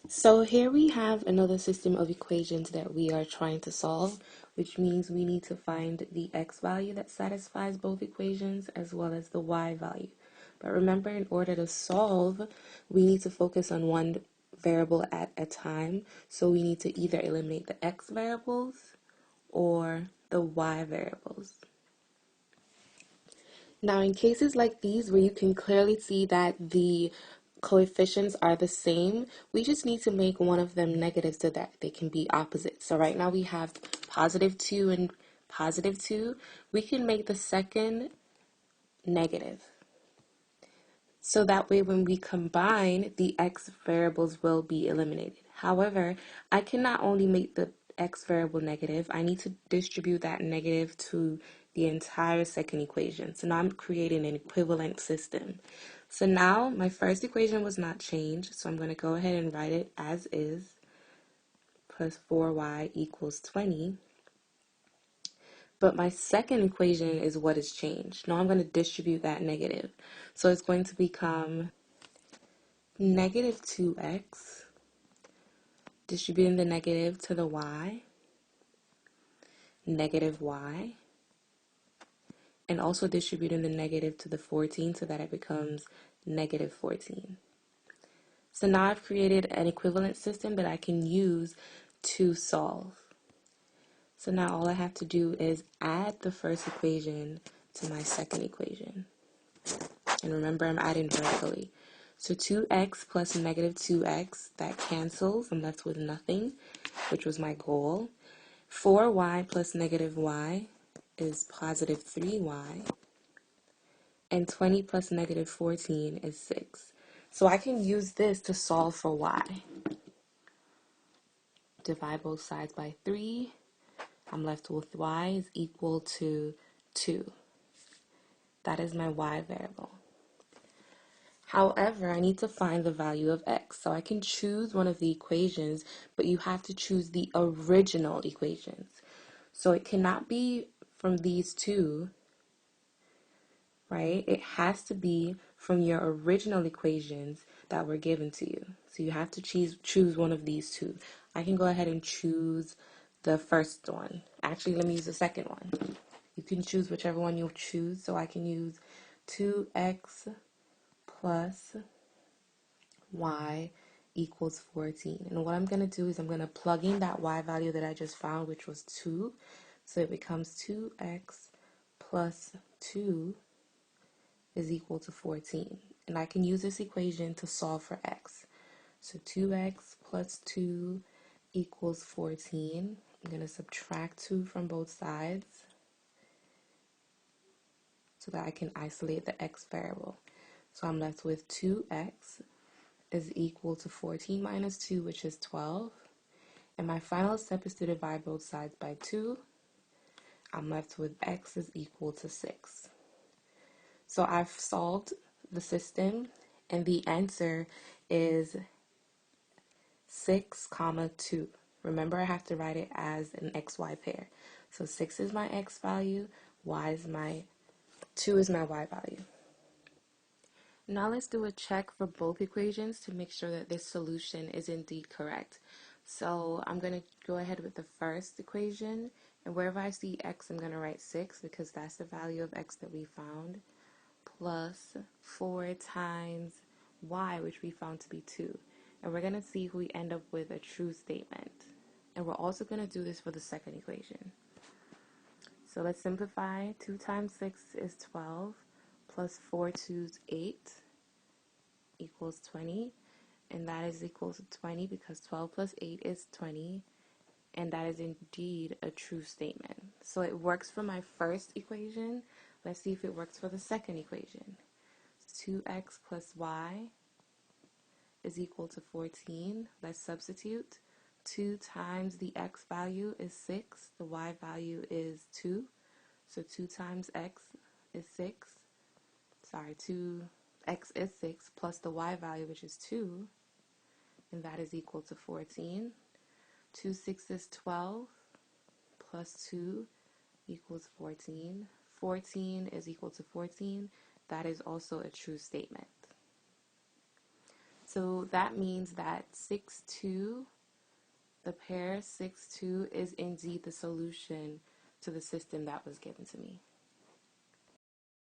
So here we have another system of equations that we are trying to solve, which means we need to find the x value that satisfies both equations as well as the y value. But remember, in order to solve, we need to focus on one variable at a time. So we need to either eliminate the x variables or the y variables. Now, in cases like these where you can clearly see that the coefficients are the same, we just need to make one of them negative so that they can be opposite. So right now we have positive 2 and positive 2. We can make the second negative. So that way when we combine, the x variables will be eliminated. However, I can not only make the x variable negative, I need to distribute that negative to the entire second equation. So now I'm creating an equivalent system. So now my first equation was not changed, so I'm going to go ahead and write it as is, plus 4y equals 20. But my second equation is what has changed. Now I'm going to distribute that negative. So it's going to become negative 2x, distributing the negative to the y, negative y, and also distributing the negative to the 14 so that it becomes negative 14. So now I've created an equivalent system that I can use to solve. So now all I have to do is add the first equation to my second equation. And remember, I'm adding vertically. So 2x plus negative 2x, that cancels. I'm left with nothing, which was my goal. 4y plus negative y is positive 3y. And 20 plus negative 14 is 6. So I can use this to solve for y. Divide both sides by 3. I'm left with y is equal to 2. That is my y variable. However, I need to find the value of x. So I can choose one of the equations, but you have to choose the original equations. So it cannot be from these two, right? It has to be from your original equations that were given to you. So you have to choose one of these two. I can go ahead and choose the first one. Actually, let me use the second one. You can choose whichever one you'll choose. So I can use 2x plus y equals 14. And what I'm going to do is I'm going to plug in that y value that I just found, which was 2. So it becomes 2x plus 2 is equal to 14. And I can use this equation to solve for x. So 2x plus 2 equals 14. I'm going to subtract 2 from both sides so that I can isolate the x variable. So I'm left with 2x is equal to 14 minus 2, which is 12. And my final step is to divide both sides by 2. I'm left with x is equal to 6. So I've solved the system, and the answer is 6 comma 2. Remember, I have to write it as an xy pair. So 6 is my x value, 2 is my y value. Now let's do a check for both equations to make sure that this solution is indeed correct. So I'm going to go ahead with the first equation, and wherever I see x, I'm going to write 6 because that's the value of x that we found, plus 4 times y, which we found to be 2. And we're going to see if we end up with a true statement. And we're also going to do this for the second equation. So let's simplify. 2 times 6 is 12, plus 4 twos 8 equals 20. And that is equal to 20 because 12 plus 8 is 20. And that is indeed a true statement. So it works for my first equation. Let's see if it works for the second equation. 2x plus y is equal to 14. Let's substitute. 2 times the x value is 6. The y value is 2. So 2 times x is 6. Sorry, 2x is 6 plus the y value, which is 2. And that is equal to 14. 2 6 is 12 plus 2 equals 14. 14 is equal to 14. That is also a true statement. So that means that 6, 2, the pair 6, 2 is indeed the solution to the system that was given to me.